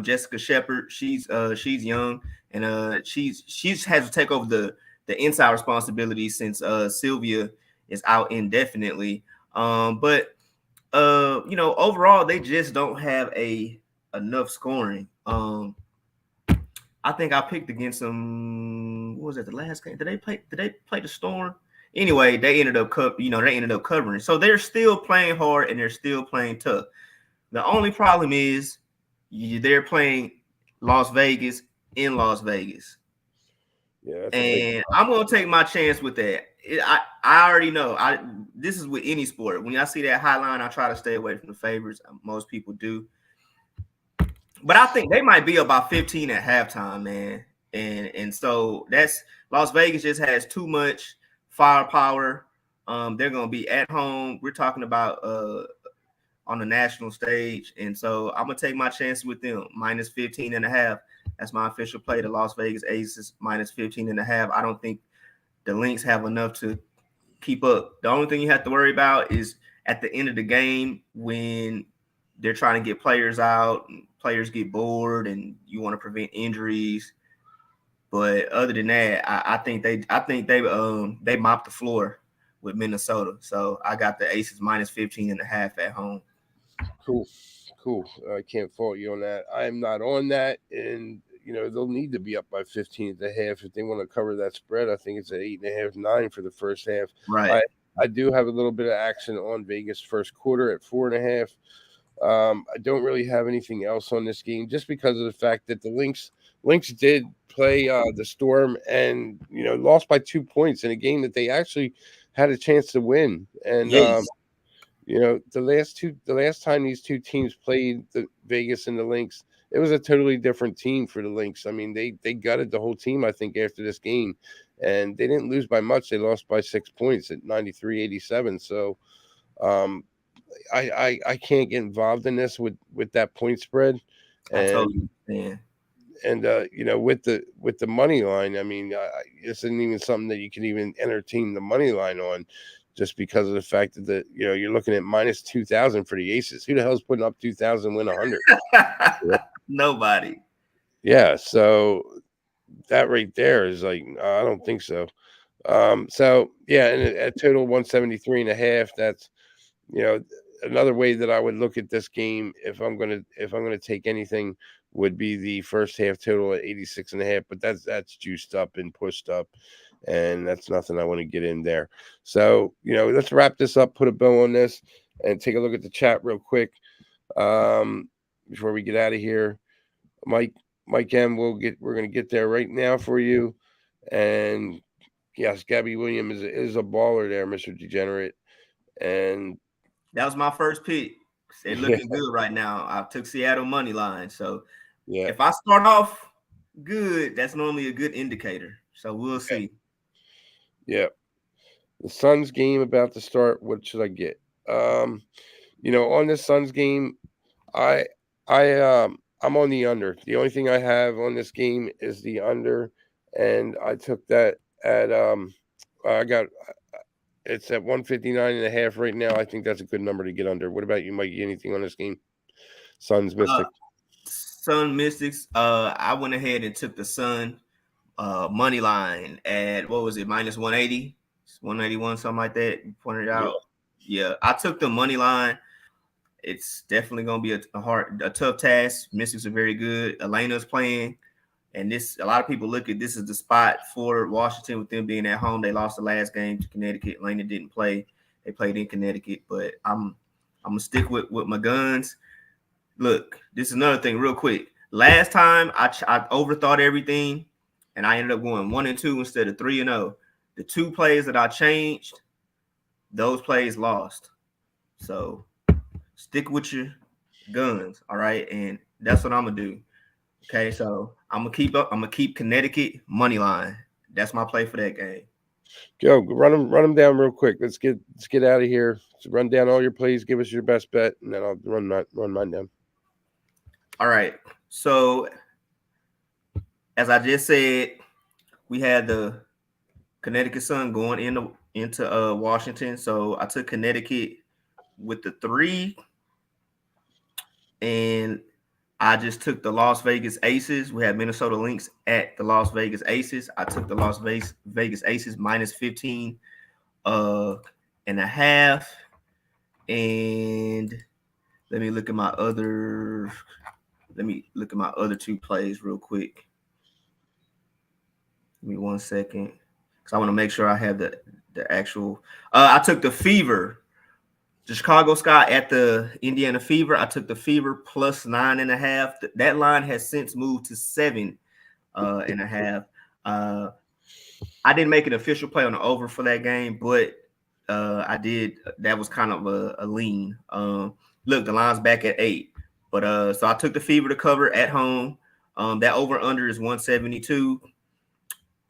Speaker 2: Jessica Shepard. She's young, and she has to take over the inside responsibility since Sylvia is out indefinitely. But overall they just don't have enough scoring. I think I picked against them. What was that, the last game? Did they play the Storm? Anyway, they ended up covering. So they're still playing hard and they're still playing tough. The only problem is they're playing Las Vegas in Las Vegas. Yeah, and I'm gonna take my chance with that. I already know. This is with any sport. When I see that high line, I try to stay away from the favorites. Most people do. But I think they might be about 15 at halftime, man. And so that's Las Vegas just has too much firepower. They're gonna be at home. We're talking about on the national stage. And so I'm gonna take my chances with them. Minus 15 and a half. That's my official play. The Las Vegas Aces minus 15 and a half. I don't think the Lynx have enough to keep up. The only thing you have to worry about is at the end of the game when they're trying to get players out and players get bored and you want to prevent injuries. But other than that, I think they mopped the floor with Minnesota. So I got the Aces minus 15 and a half at home.
Speaker 1: Cool. I can't fault you on that. I'm not on that, and they'll need to be up by 15 at the half if they want to cover that spread. I think it's at 8.5, 9 for the first half.
Speaker 2: Right.
Speaker 1: I do have a little bit of action on Vegas first quarter at 4.5. I don't really have anything else on this game just because of the fact that the Lynx did play the Storm and lost by 2 points in a game that they actually had a chance to win. And
Speaker 2: yes.
Speaker 1: The last time these two teams played, the Vegas and the Lynx, it was a totally different team for the Lynx. I mean, they gutted the whole team, I think, after this game, and they didn't lose by much. They lost by 6 points at 93-87. So I can't get involved in this with that point spread. And,
Speaker 2: I totally understand.
Speaker 1: And with the money line, I mean, this isn't even something that you can even entertain the money line on, just because of the fact that you're looking at minus 2,000 for the Aces. Who the hell's putting up 2,000 win 100?
Speaker 2: Nobody.
Speaker 1: Yeah, so that right there is like, I don't think so. So yeah, and at total 173.5, that's another way that I would look at this game if I'm gonna take anything would be the first half total at 86.5, but that's juiced up and pushed up, and that's nothing I want to get in there. So let's wrap this up, put a bow on this, and take a look at the chat real quick before we get out of here. Mike M, we're gonna get there right now for you, and yes, Gabby Williams is a baller there, Mr. Degenerate, and
Speaker 2: that was my first pick. They're looking good right now. I took Seattle money line. So if I start off good, that's normally a good indicator. So we'll see.
Speaker 1: Yeah. The Suns game about to start. What should I get? On this Suns game, I'm on the under. The only thing I have on this game is the under, and I took that at it's at 159.5 right now. I think that's a good number to get under. What about you, Mike? Anything on this game? Suns Mystics.
Speaker 2: Sun Mystics. I went ahead and took the Sun money line at what was it, minus 180, 181, something like that. You pointed out. Yeah, I took the money line. It's definitely gonna be a tough task. Mystics are very good. Elena's playing. And a lot of people look at this as the spot for Washington with them being at home. They lost the last game to Connecticut. Atlanta didn't play. They played in Connecticut. But I'm gonna stick with my guns. Look, this is another thing real quick. Last time I overthought everything, and I ended up going 1-2 instead of 3-0. The 2 plays that I changed, those plays lost. So stick with your guns, all right? And that's what I'm gonna do. Okay, so I'm gonna keep Connecticut money line. That's my play for that game.
Speaker 1: Go run them down real quick. Let's get out of here. So run down all your plays. Give us your best bet, and then I'll run mine down.
Speaker 2: All right. So as I just said, we had the Connecticut Sun going into Washington. So I took Connecticut with the 3, and I just took the Las Vegas Aces. We had Minnesota Lynx at the Las Vegas Aces. I took the Las Vegas Aces minus 15 and a half. And let me look at my other 2 plays real quick. Give me 1 second, because I want to make sure I have the actual. I took the Fever. The Chicago Sky at the Indiana Fever. I took the Fever plus 9.5. That line has since moved to 7.5. I didn't make an official play on the over for that game, but I did. That was kind of a lean. Look, the line's back at 8, but so I took the Fever to cover at home. That over under is 172,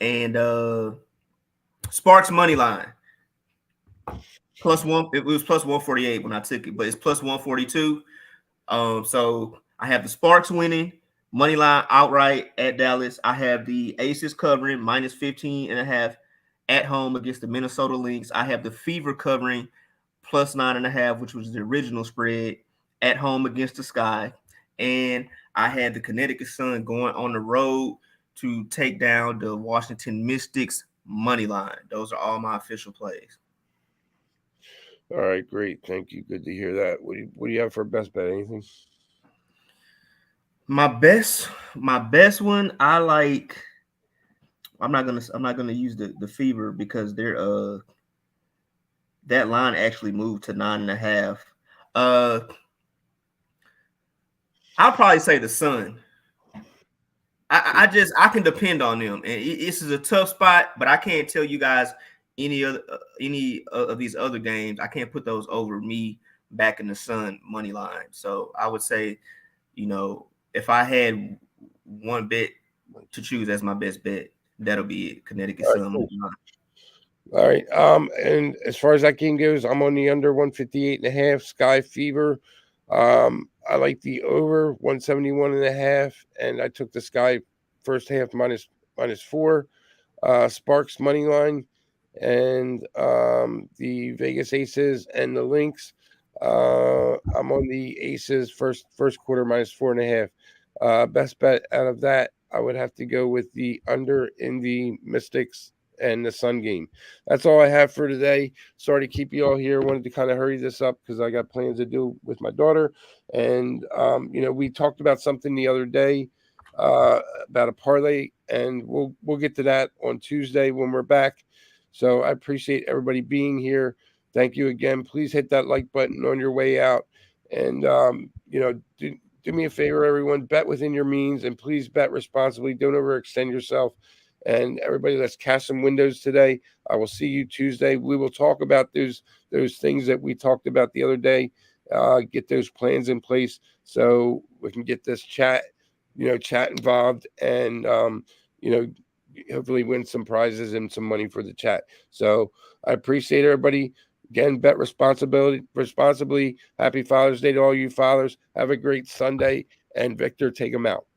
Speaker 2: and Sparks money line +1. It was +148 when I took it, but it's +142. So I have the Sparks winning money line outright at Dallas. I have the Aces covering -15.5 at home against the Minnesota Lynx. I have the Fever covering +9.5, which was the original spread, at home against the Sky. And I had the Connecticut Sun going on the road to take down the Washington Mystics money line. Those are all my official plays.
Speaker 1: All right, great. Thank you. Good to hear that. What do you have for best bet? Anything?
Speaker 2: My best one, I like. I'm not gonna use the Fever because they're that line actually moved to 9.5. I'll probably say the Sun. I can depend on them, and this is a tough spot, but I can't tell you guys any of these other games. I can't put those over me back in the Sun money line. So I would say, if I had one bet to choose as my best bet, that'll be it. Connecticut Sun money line.
Speaker 1: All right. And as far as that game goes, I'm on the under 158.5 Sky Fever. I like the over 171.5, and I took the Sky first half -4. Sparks money line, and the Vegas Aces and the Lynx. I'm on the Aces first quarter -4.5. Best bet out of that, I would have to go with the under in the Mystics and the Sun game. That's all I have for today. Sorry to keep you all here. Wanted to kind of hurry this up because I got plans to do with my daughter. And, we talked about something the other day about a parlay, and we'll get to that on Tuesday when we're back. So I appreciate everybody being here. Thank you again. Please hit that like button on your way out. And, do me a favor, everyone. Bet within your means, and please bet responsibly. Don't overextend yourself. And everybody, let's cash some windows today. I will see you Tuesday. We will talk about those things that we talked about the other day. Get those plans in place so we can get this chat involved, and hopefully win some prizes and some money for the chat. So I appreciate everybody. Again, bet responsibly. Happy Father's Day to all you fathers. Have a great Sunday. And Victor, take them out.